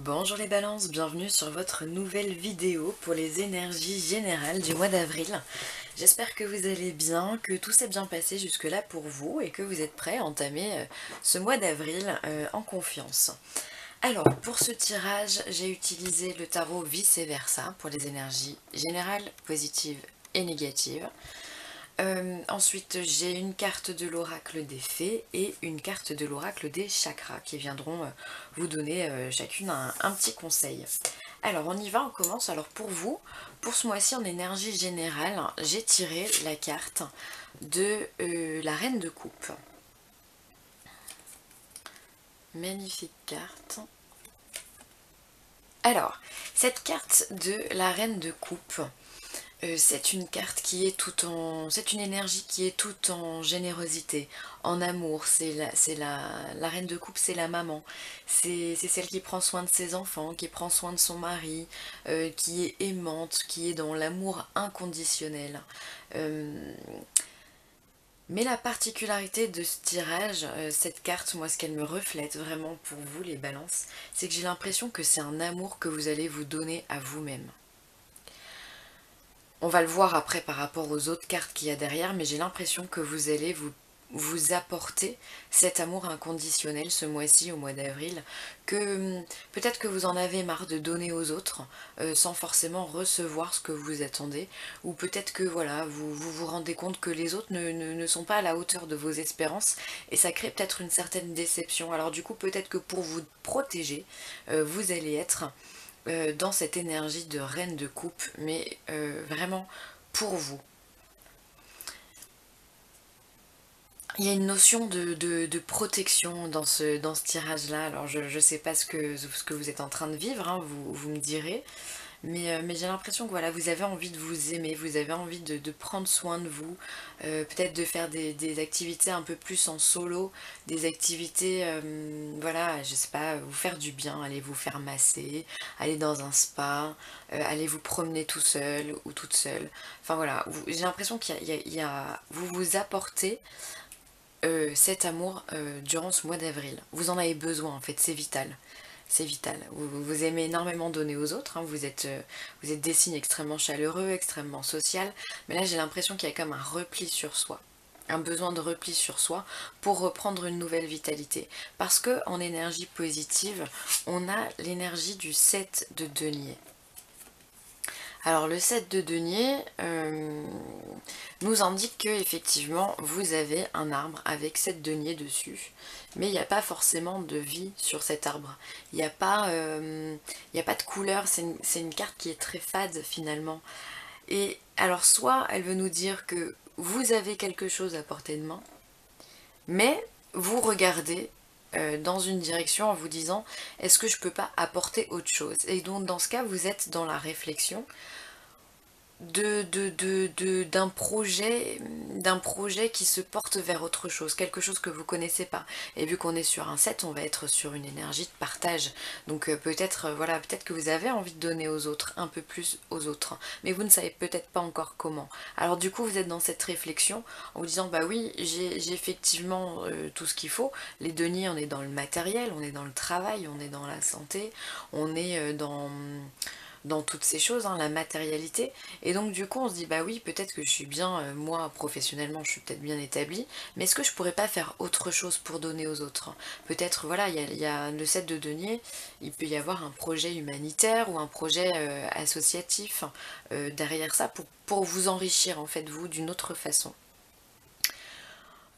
Bonjour les balances, bienvenue sur votre nouvelle vidéo pour les énergies générales du mois d'avril. J'espère que vous allez bien, que tout s'est bien passé jusque là pour vous et que vous êtes prêts à entamer ce mois d'avril en confiance. Alors pour ce tirage, j'ai utilisé le tarot vice versa pour les énergies générales, positives et négatives. Ensuite, j'ai une carte de l'oracle des fées et une carte de l'oracle des chakras qui viendront vous donner chacune un petit conseil. Alors, on y va, on commence. Alors, pour vous, pour ce mois-ci en énergie générale, j'ai tiré la carte de la reine de coupe. Magnifique carte. Alors, cette carte de la reine de coupe, c'est une carte qui est tout en... C'est une énergie qui est toute en générosité, en amour. La reine de coupe, c'est la maman. C'est celle qui prend soin de ses enfants, qui prend soin de son mari, qui est aimante, qui est dans l'amour inconditionnel. Euh, mais la particularité de ce tirage, cette carte, moi ce qu'elle me reflète vraiment pour vous les balances, c'est que j'ai l'impression que c'est un amour que vous allez vous donner à vous-même. On va le voir après par rapport aux autres cartes qu'il y a derrière, mais j'ai l'impression que vous allez vous apporter cet amour inconditionnel ce mois-ci, au mois d'avril, que peut-être que vous en avez marre de donner aux autres sans forcément recevoir ce que vous attendez, ou peut-être que voilà, vous rendez compte que les autres ne sont pas à la hauteur de vos espérances, et ça crée peut-être une certaine déception. Alors du coup, peut-être que pour vous protéger, vous allez être dans cette énergie de reine de coupe, mais vraiment pour vous. Il y a une notion de protection dans ce tirage-là. Alors je ne sais pas ce que vous êtes en train de vivre, hein, vous me direz. Mais j'ai l'impression que voilà, vous avez envie de vous aimer, vous avez envie de prendre soin de vous, peut-être de faire des activités un peu plus en solo, des activités, voilà, je sais pas, vous faire du bien, aller vous faire masser, aller dans un spa, aller vous promener tout seul ou toute seule. Enfin voilà, j'ai l'impression vous vous apportez cet amour durant ce mois d'avril. Vous en avez besoin en fait, c'est vital. C'est vital. Vous aimez énormément donner aux autres, hein. Vous êtes des signes extrêmement chaleureux, extrêmement social, mais là j'ai l'impression qu'il y a comme un repli sur soi. Un besoin de repli sur soi pour reprendre une nouvelle vitalité. Parce que en énergie positive, on a l'énergie du 7 de denier. Alors le 7 de denier nous indique que effectivement vous avez un arbre avec 7 deniers dessus, mais il n'y a pas forcément de vie sur cet arbre. Il n'y a pas, il n'y a pas de couleur, c'est une carte qui est très fade finalement. Et alors soit elle veut nous dire que vous avez quelque chose à portée de main, mais vous regardez dans une direction en vous disant est-ce que je peux pas apporter autre chose? Et donc dans ce cas vous êtes dans la réflexion d'un projet qui se porte vers autre chose, quelque chose que vous connaissez pas. Et vu qu'on est sur un 7, on va être sur une énergie de partage. Donc peut-être voilà, peut-être que vous avez envie de donner aux autres, un peu plus aux autres, mais vous ne savez peut-être pas encore comment. Alors du coup, vous êtes dans cette réflexion en vous disant bah oui, j'ai effectivement tout ce qu'il faut. Les deniers, on est dans le matériel, on est dans le travail, on est dans la santé, on est dans toutes ces choses, hein, la matérialité. Et donc du coup on se dit bah oui peut-être que je suis bien, moi professionnellement je suis peut-être bien établie, mais est-ce que je pourrais pas faire autre chose pour donner aux autres? Peut-être voilà, il y a le 7 de denier, il peut y avoir un projet humanitaire ou un projet associatif derrière ça pour vous enrichir en fait vous d'une autre façon.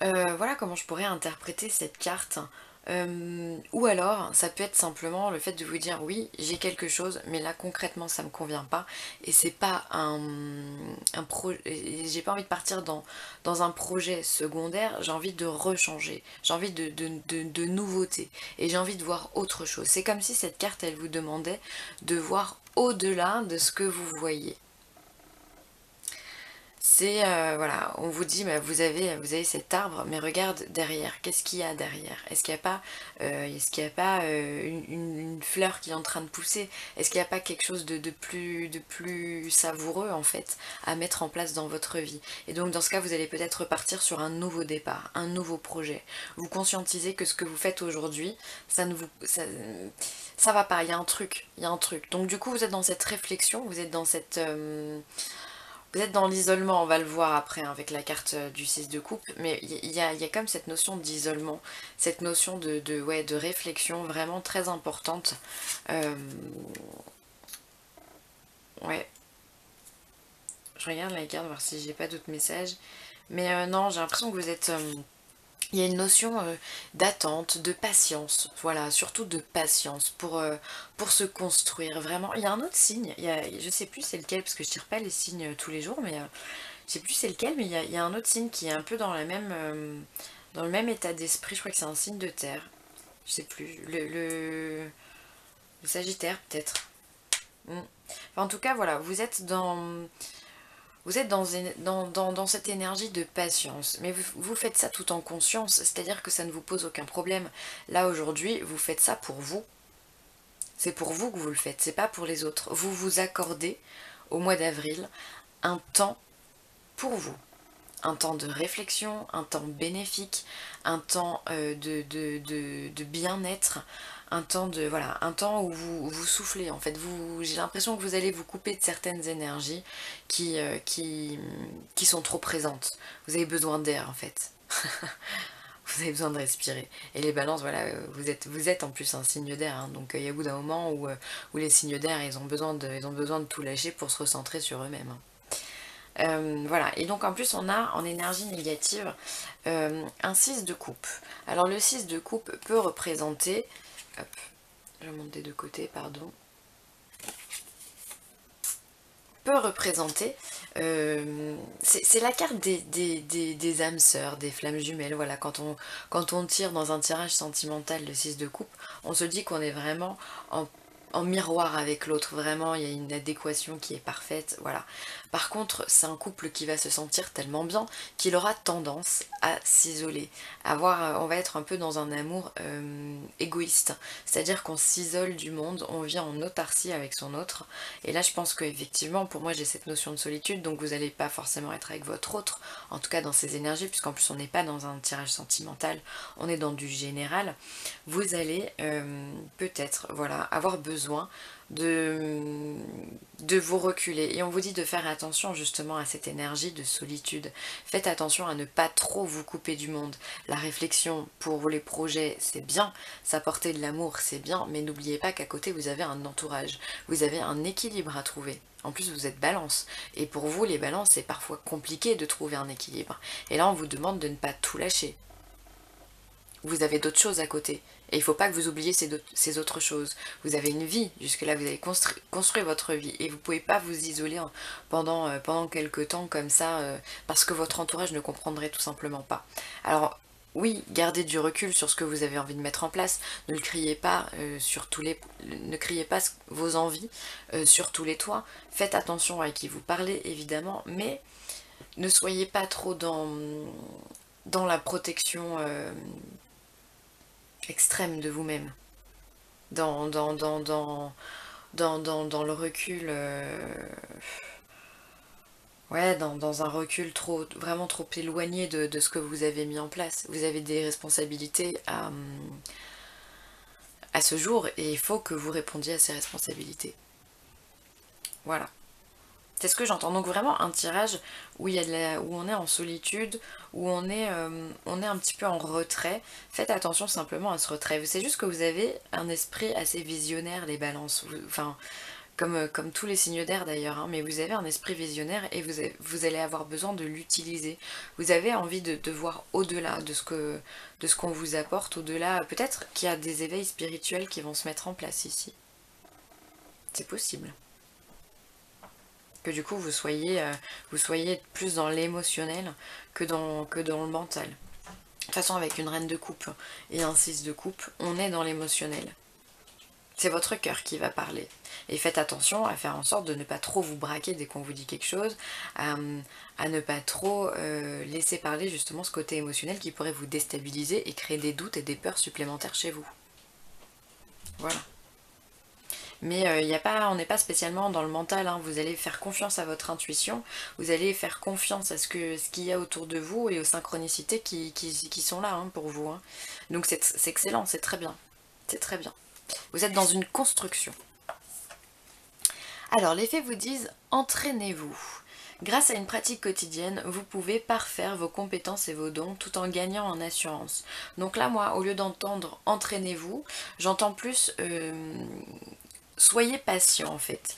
Voilà comment je pourrais interpréter cette carte. Ou alors, ça peut être simplement le fait de vous dire oui, j'ai quelque chose, mais là concrètement ça me convient pas et c'est pas un projet. J'ai pas envie de partir dans un projet secondaire, j'ai envie de rechanger, j'ai envie de nouveautés et j'ai envie de voir autre chose. C'est comme si cette carte elle vous demandait de voir au-delà de ce que vous voyez. C'est, voilà, on vous dit, bah, vous avez cet arbre, mais regarde derrière, qu'est-ce qu'il y a derrière? Est-ce qu'il n'y a pas une fleur qui est en train de pousser? Est-ce qu'il n'y a pas quelque chose de plus savoureux, en fait, à mettre en place dans votre vie? Et donc, dans ce cas, vous allez peut-être repartir sur un nouveau départ, un nouveau projet. Vous conscientisez que ce que vous faites aujourd'hui, ça va pas, il y a un truc, il y a un truc. Donc, du coup, vous êtes dans cette réflexion, vous êtes dans l'isolement, on va le voir après hein, avec la carte du 6 de coupe, mais il y a comme cette notion d'isolement, cette notion ouais, de réflexion vraiment très importante. Euh, ouais, je regarde la carte, voir si j'ai pas d'autres messages. Mais non, j'ai l'impression que vous êtes... il y a une notion d'attente, de patience, voilà, surtout de patience pour se construire, vraiment. Il y a un autre signe, je sais plus c'est lequel, parce que je tire pas les signes tous les jours, mais je sais plus c'est lequel, mais il y a un autre signe qui est un peu dans le même état d'esprit, je crois que c'est un signe de terre, je sais plus, le Sagittaire peut-être. Mm. Enfin, en tout cas, voilà, vous êtes dans cette énergie de patience, mais vous faites ça tout en conscience, c'est-à-dire que ça ne vous pose aucun problème. Là aujourd'hui, vous faites ça pour vous. C'est pour vous que vous le faites, c'est pas pour les autres. Vous vous accordez au mois d'avril un temps pour vous. Un temps de réflexion, un temps bénéfique, un temps de bien-être, un temps voilà, un temps où vous soufflez en fait. J'ai l'impression que vous allez vous couper de certaines énergies qui sont trop présentes. Vous avez besoin d'air en fait. Vous avez besoin de respirer. Et les balances, voilà, vous êtes en plus un signe d'air, hein, donc il y a au bout d'un moment où les signes d'air, ils ont besoin de tout lâcher pour se recentrer sur eux-mêmes, hein. Voilà, et donc en plus on a en énergie négative un 6 de coupe. Alors le 6 de coupe peut représenter, hop, je monte des deux côtés, pardon, peut représenter, c'est la carte des âmes sœurs, des flammes jumelles, voilà, quand on tire dans un tirage sentimental le 6 de coupe, on se dit qu'on est vraiment en miroir avec l'autre, vraiment il y a une adéquation qui est parfaite, voilà. Par contre, c'est un couple qui va se sentir tellement bien qu'il aura tendance à s'isoler, on va être un peu dans un amour égoïste, c'est-à-dire qu'on s'isole du monde, on vit en autarcie avec son autre, et là je pense qu'effectivement, pour moi j'ai cette notion de solitude, donc vous n'allez pas forcément être avec votre autre, en tout cas dans ces énergies, puisqu'en plus on n'est pas dans un tirage sentimental, on est dans du général, vous allez peut-être voilà, avoir besoin de vous reculer. Et on vous dit de faire attention justement à cette énergie de solitude. Faites attention à ne pas trop vous couper du monde. La réflexion pour les projets, c'est bien. S'apporter de l'amour, c'est bien. Mais n'oubliez pas qu'à côté, vous avez un entourage. Vous avez un équilibre à trouver. En plus, vous êtes balance. Et pour vous, les balances, c'est parfois compliqué de trouver un équilibre. Et là, on vous demande de ne pas tout lâcher. Vous avez d'autres choses à côté. Et il ne faut pas que vous oubliez ces autres choses. Vous avez une vie, jusque-là vous avez construit votre vie. Et vous ne pouvez pas vous isoler pendant quelques temps comme ça, parce que votre entourage ne comprendrait tout simplement pas. Alors oui, gardez du recul sur ce que vous avez envie de mettre en place. Ne le criez pas ne criez pas vos envies sur tous les toits. Faites attention à qui vous parlez, évidemment, mais ne soyez pas trop dans la protection extrême de vous-même, dans le recul, ouais, dans un recul vraiment trop éloigné de ce que vous avez mis en place. Vous avez des responsabilités à ce jour et il faut que vous répondiez à ces responsabilités. Voilà. C'est ce que j'entends. Donc vraiment un tirage où on est en solitude, où on est un petit peu en retrait. Faites attention simplement à ce retrait. C'est juste que vous avez un esprit assez visionnaire, les balances. Enfin, comme tous les signes d'air d'ailleurs, hein, mais vous avez un esprit visionnaire et vous allez avoir besoin de l'utiliser. Vous avez envie de voir au-delà de ce qu'on vous apporte, au-delà. Peut-être qu'il y a des éveils spirituels qui vont se mettre en place ici. C'est possible. Que du coup vous soyez plus dans l'émotionnel que dans le mental. De toute façon avec une reine de coupe et un 6 de coupe, on est dans l'émotionnel. C'est votre cœur qui va parler. Et faites attention à faire en sorte de ne pas trop vous braquer dès qu'on vous dit quelque chose, à ne pas trop laisser parler justement ce côté émotionnel qui pourrait vous déstabiliser et créer des doutes et des peurs supplémentaires chez vous. Voilà. Mais on n'est pas spécialement dans le mental, hein. Vous allez faire confiance à votre intuition, vous allez faire confiance à ce qu'il y a autour de vous et aux synchronicités qui sont là, hein, pour vous, hein. Donc c'est excellent, c'est très bien. C'est très bien. Vous êtes dans une construction. Alors les fées vous disent, entraînez-vous. Grâce à une pratique quotidienne, vous pouvez parfaire vos compétences et vos dons tout en gagnant en assurance. Donc là, moi, au lieu d'entendre entraînez-vous, j'entends plus soyez patient en fait.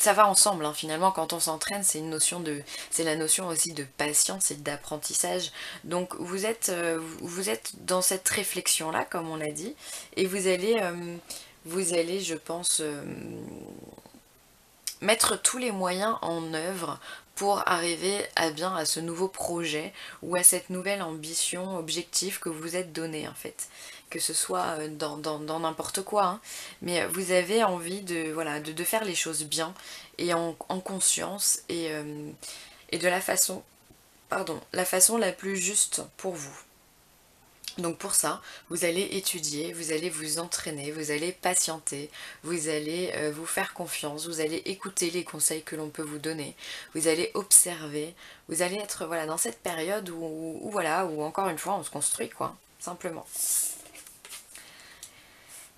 Ça va ensemble, hein, finalement, quand on s'entraîne, c'est la notion aussi de patience et d'apprentissage. Donc vous êtes dans cette réflexion-là, comme on l'a dit, et vous allez, je pense, mettre tous les moyens en œuvre pour arriver à bien à ce nouveau projet ou à cette nouvelle ambition, objectif que vous vous êtes donné en fait. Que ce soit dans n'importe quoi, hein. Mais vous avez envie de, voilà, de faire les choses bien et en conscience et de la façon la plus juste pour vous. Donc pour ça, vous allez étudier, vous allez vous entraîner, vous allez patienter, vous allez vous faire confiance, vous allez écouter les conseils que l'on peut vous donner, vous allez observer, vous allez être voilà, dans cette période voilà, où encore une fois on se construit quoi, simplement.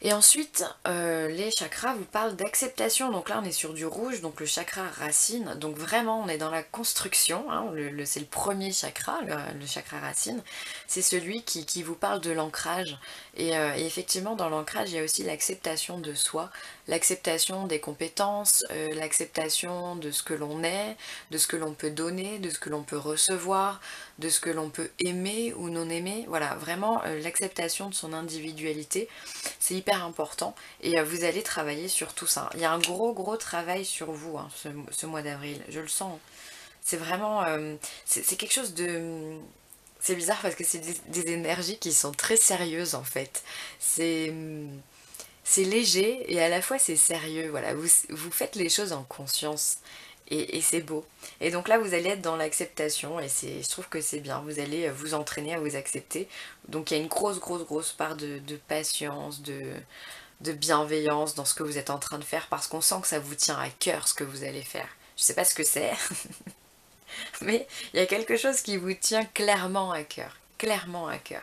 Et ensuite, les chakras vous parlent d'acceptation, donc là on est sur du rouge, donc le chakra racine, donc vraiment on est dans la construction, hein, c'est le premier chakra, le chakra racine, c'est celui qui vous parle de l'ancrage, et effectivement dans l'ancrage il y a aussi l'acceptation de soi, l'acceptation des compétences, l'acceptation de ce que l'on est, de ce que l'on peut donner, de ce que l'on peut recevoir, de ce que l'on peut aimer ou non aimer, voilà, vraiment l'acceptation de son individualité, c'est hyper important et vous allez travailler sur tout ça. Il y a un gros travail sur vous hein, ce mois d'avril, je le sens. C'est vraiment, c'est quelque chose de... C'est bizarre parce que c'est des énergies qui sont très sérieuses en fait. C'est léger et à la fois c'est sérieux, voilà. Vous faites les choses en conscience. Et c'est beau. Et donc là, vous allez être dans l'acceptation et je trouve que c'est bien. Vous allez vous entraîner à vous accepter. Donc il y a une grosse part de patience, de bienveillance dans ce que vous êtes en train de faire parce qu'on sent que ça vous tient à cœur ce que vous allez faire. Je sais pas ce que c'est, mais il y a quelque chose qui vous tient clairement à cœur. Clairement à cœur.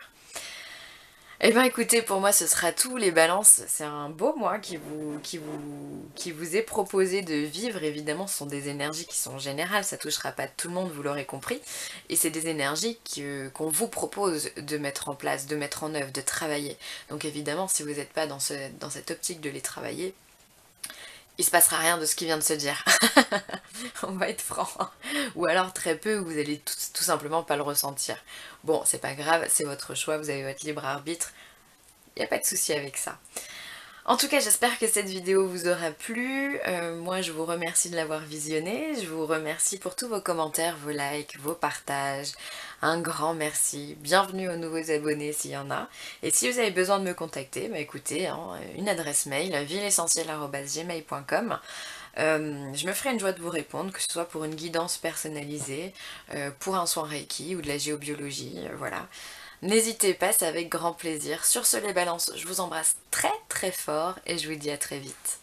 Eh bien écoutez, pour moi ce sera tout les balances, c'est un beau mois qui vous est proposé de vivre, évidemment ce sont des énergies qui sont générales, ça touchera pas tout le monde, vous l'aurez compris, et c'est des énergies qu'on vous propose de mettre en place, de mettre en œuvre, de travailler. Donc évidemment si vous n'êtes pas dans cette optique de les travailler, il se passera rien de ce qui vient de se dire. On va être franc. Ou alors très peu, vous allez tout simplement pas le ressentir. Bon, c'est pas grave, c'est votre choix, vous avez votre libre arbitre. Il n'y a pas de souci avec ça. En tout cas, j'espère que cette vidéo vous aura plu. Moi, je vous remercie de l'avoir visionnée. Je vous remercie pour tous vos commentaires, vos likes, vos partages. Un grand merci. Bienvenue aux nouveaux abonnés s'il y en a. Et si vous avez besoin de me contacter, bah écoutez, hein, une adresse mail, villeessentielle@gmail.com. Je me ferai une joie de vous répondre, que ce soit pour une guidance personnalisée, pour un soin Reiki ou de la géobiologie, voilà. N'hésitez pas, c'est avec grand plaisir. Sur ce les balances, je vous embrasse très fort et je vous dis à très vite.